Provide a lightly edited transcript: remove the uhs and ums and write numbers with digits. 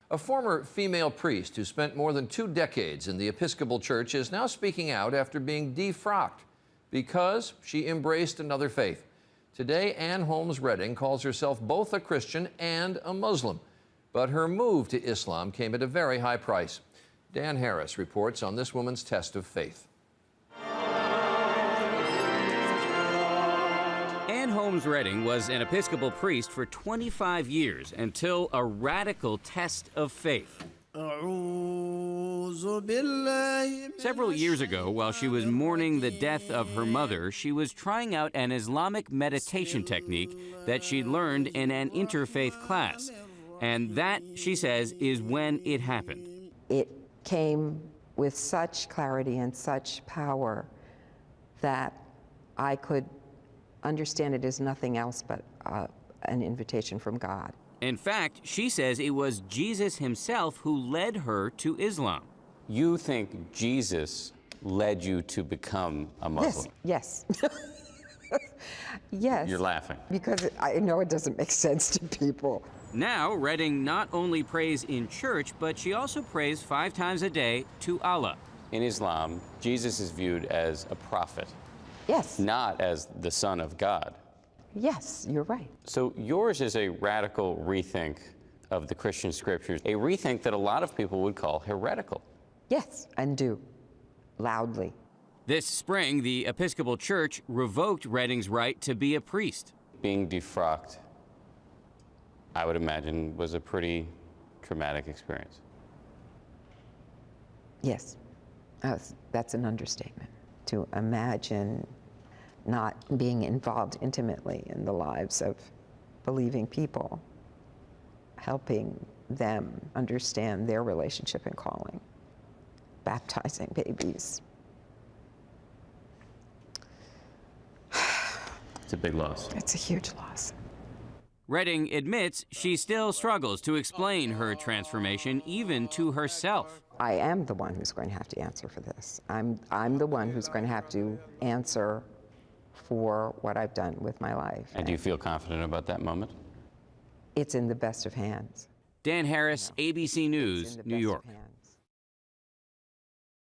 A former female priest who spent more than 2 decades in the Episcopal Church is now speaking out after being defrocked because she embraced another faith. Today, Ann Holmes Redding calls herself both a Christian and a Muslim, but her move to Islam came at a very high price. Dan Harris reports on this woman's test of faith. Ann Holmes Redding was an Episcopal priest for 25 years until a radical test of faith. Several years ago, while she was mourning the death of her mother, she was trying out an Islamic meditation technique that she learned in an interfaith class. And that, she says, is when it happened. It came with such clarity and such power that I could understand it as nothing else but an invitation from God. In fact, she says it was Jesus himself who led her to Islam. You think Jesus led you to become a Muslim? Yes. Yes. You're laughing. Because I know it doesn't make sense to people. Now, Redding not only prays in church, but she also prays 5 times a day to Allah. In Islam, Jesus is viewed as a prophet. Yes. Not as the Son of God. Yes, you're right. So yours is a radical rethink of the Christian scriptures, a rethink that a lot of people would call heretical. Yes, and do, loudly. This spring, the Episcopal Church revoked Redding's right to be a priest. Being defrocked, I would imagine, was a pretty traumatic experience. Yes, that's an understatement. To imagine not being involved intimately in the lives of believing people, helping them understand their relationship and calling, baptizing babies. It's a big loss. It's a huge loss. Redding admits she still struggles to explain her transformation, even to herself. I am the one who's going to have to answer for this. I'm the one who's going to have to answer for what I've done with my life. And do you feel confident about that moment? It's in the best of hands. Dan Harris, ABC News, New York.